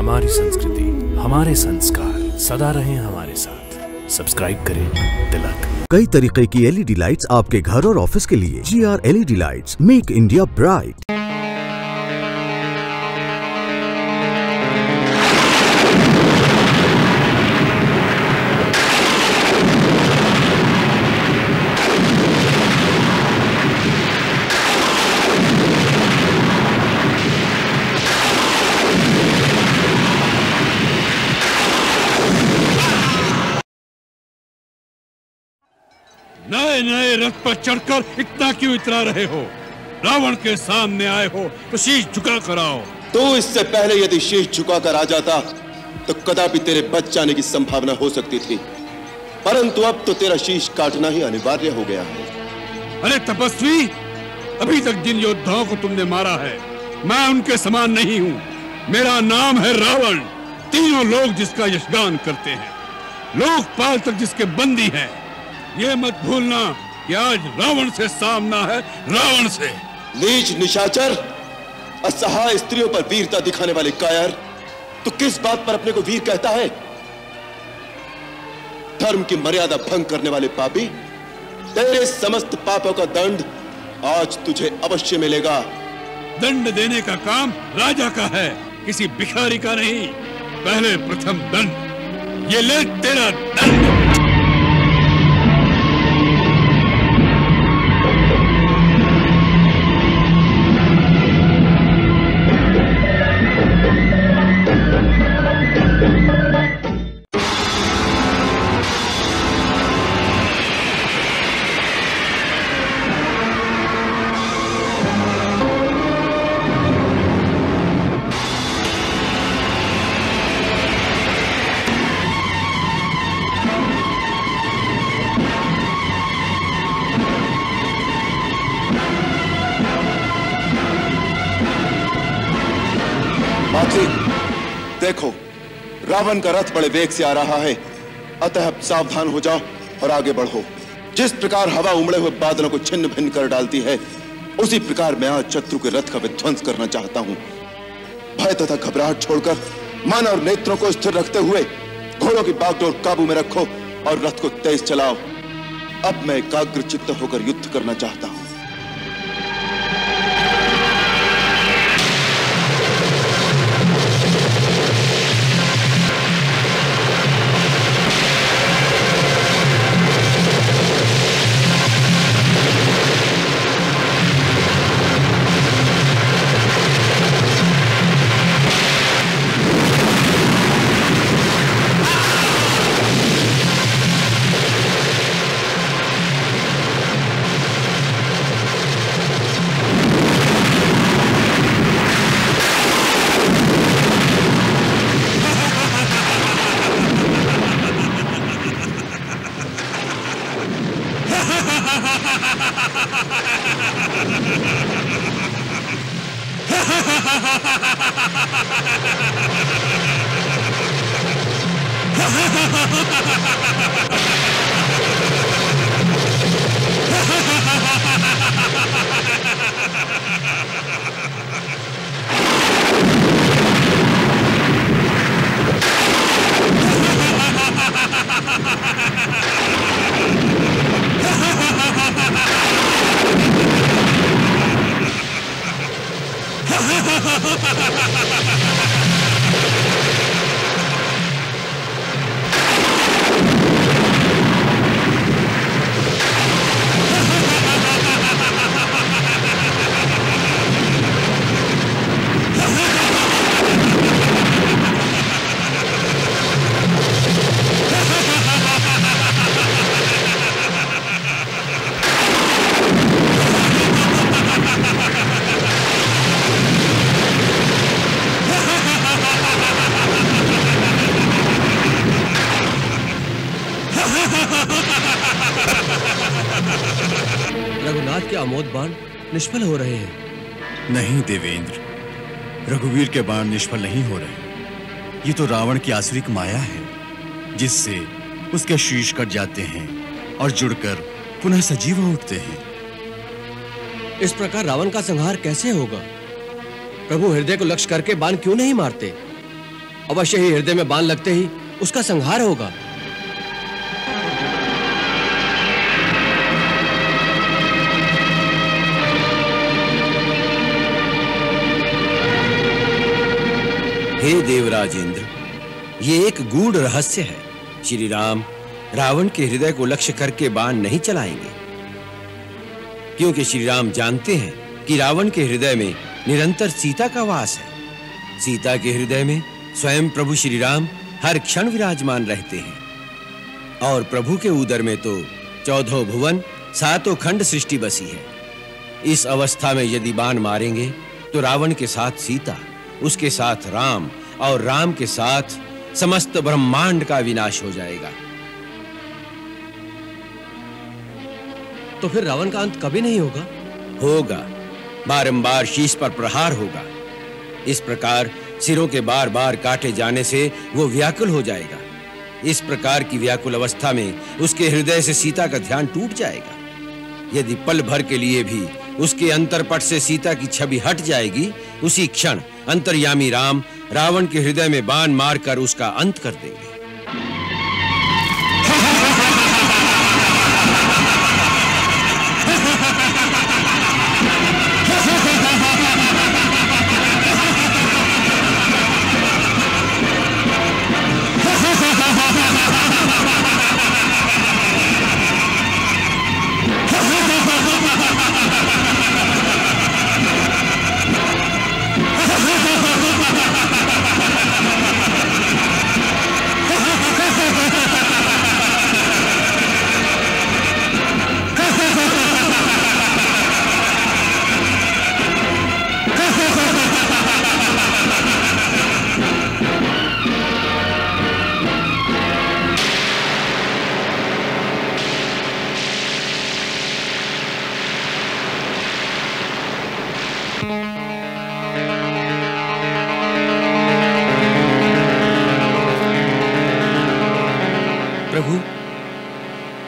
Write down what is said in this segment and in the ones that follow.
हमारी संस्कृति, हमारे संस्कार सदा रहें हमारे साथ। सब्सक्राइब करें तिलक। कई तरीके की एलईडी लाइट्स आपके घर और ऑफिस के लिए। GR LED lights, make India bright. नए नए रथ पर चढ़कर इतना क्यों इतरा रहे हो? रावण के सामने आए हो तो शीश झुका कर आओ। तो इससे पहले यदि शीश झुका कर आ जाता तो कदापि तेरे बच जाने की संभावना हो सकती थी, परंतु अब तो तेरा शीश काटना ही अनिवार्य हो गया है। अरे तपस्वी, अभी तक जिन योद्धाओं को तुमने मारा है मैं उनके समान नहीं हूँ। मेरा नाम है रावण, तीनों लोग जिसका यशगान करते हैं, लोकपाल तक जिसके बंदी हैं। ये मत भूलना कि आज रावण से सामना है, रावण से। नीच निशाचर, असहाय स्त्रियों पर वीरता दिखाने वाले कायर, तो किस बात पर अपने को वीर कहता है? धर्म की मर्यादा भंग करने वाले पापी, तेरे समस्त पापों का दंड आज तुझे अवश्य मिलेगा। दंड देने का काम राजा का है, किसी भिखारी का नहीं। पहले प्रथम दंड, ये ले तेरा दंड। देखो, रावण का रथ बड़े वेग से आ रहा है, अतः सावधान हो जाओ और आगे बढ़ो। जिस प्रकार हवा उमड़े हुए बादलों को छिन्न भिन्न कर डालती है, उसी प्रकार मैं आज शत्रु के रथ का विध्वंस करना चाहता हूं। भय तथा घबराहट छोड़कर मन और नेत्रों को स्थिर रखते हुए घोड़ों की बागडोर काबू में रखो और रथ को तेज चलाओ। अब मैं एकाग्र चित्त होकर युद्ध करना चाहता हूं। रघुनाथ के अमोद बाण निष्फल हो रहे हैं। नहीं देवेंद्र, रघुवीर के बाण निष्फल नहीं हो रहे। ये तो रावण की आसुरिक माया है, जिससे उसके शीश कट जाते हैं और जुड़कर पुनः सजीव हो उठते हैं। इस प्रकार रावण का संहार कैसे होगा? प्रभु हृदय को लक्ष्य करके बाण क्यों नहीं मारते? अवश्य ही हृदय में बाण लगते ही उसका संहार होगा। हे देवराज इंद्र, ये एक गूढ़ रहस्य है। श्री राम रावण के हृदय को लक्ष्य करके बाण नहीं चलाएंगे, क्योंकि श्री राम जानते हैं कि रावण के हृदय में निरंतर सीता का वास है। सीता के हृदय में स्वयं प्रभु श्री राम हर क्षण विराजमान रहते हैं और प्रभु के उदर में तो 14 भुवन 7 खंड सृष्टि बसी है। इस अवस्था में यदि बाण मारेंगे तो रावण के साथ सीता, उसके साथ राम और राम के साथ समस्त ब्रह्मांड का विनाश हो जाएगा। तो फिर रावण का अंत कभी नहीं होगा? होगा, बारंबार शीश पर प्रहार होगा। इस प्रकार सिरों के बार बार काटे जाने से वो व्याकुल हो जाएगा। इस प्रकार की व्याकुल अवस्था में उसके हृदय से सीता का ध्यान टूट जाएगा। यदि पल भर के लिए भी उसके अंतरपट से सीता की छवि हट जाएगी, उसी क्षण अंतर्यामी राम रावण के हृदय में बाण मारकर उसका अंत कर देंगे। प्रभु,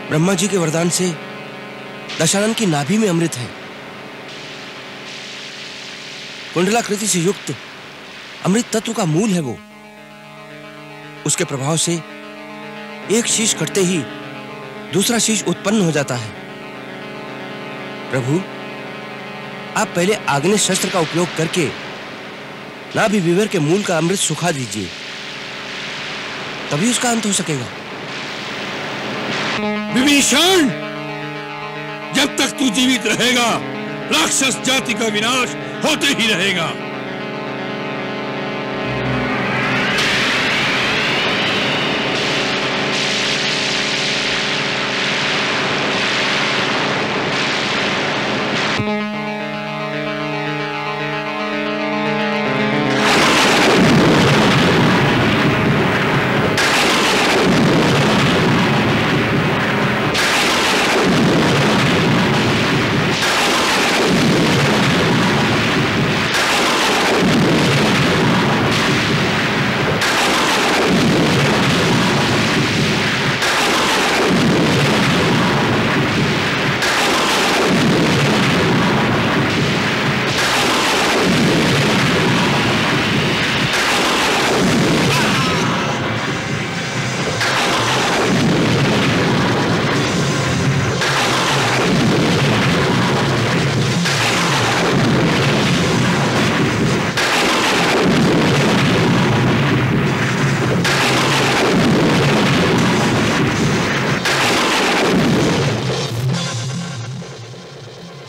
ब्रह्मा जी के वरदान से दशानन की नाभि में अमृत है। कुंडलाकृति से युक्त अमृत तत्व का मूल है वो। उसके प्रभाव से एक शीश कटते ही दूसरा शीश उत्पन्न हो जाता है। प्रभु, आप पहले आग्नेय शस्त्र का उपयोग करके नाभि विवर के मूल का अमृत सुखा दीजिए, तभी उसका अंत हो सकेगा। विभीषण, जब तक तू जीवित रहेगा राक्षस जाति का विनाश होते ही रहेगा।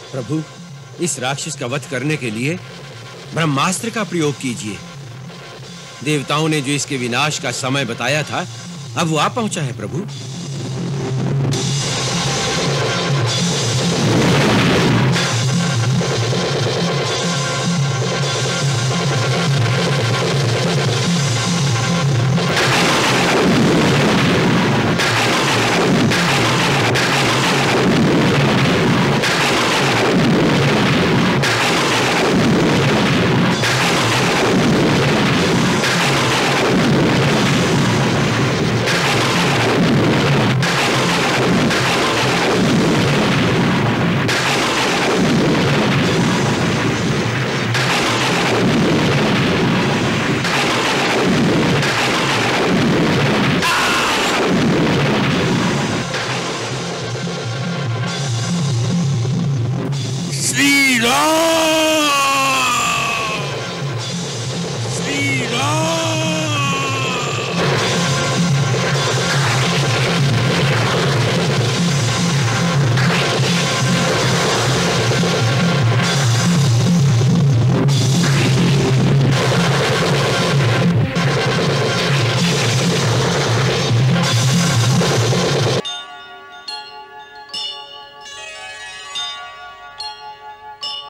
प्रभु, इस राक्षस का वध करने के लिए ब्रह्मास्त्र का प्रयोग कीजिए। देवताओं ने जो इसके विनाश का समय बताया था, अब वो आ पहुंचा है प्रभु। श्री राम।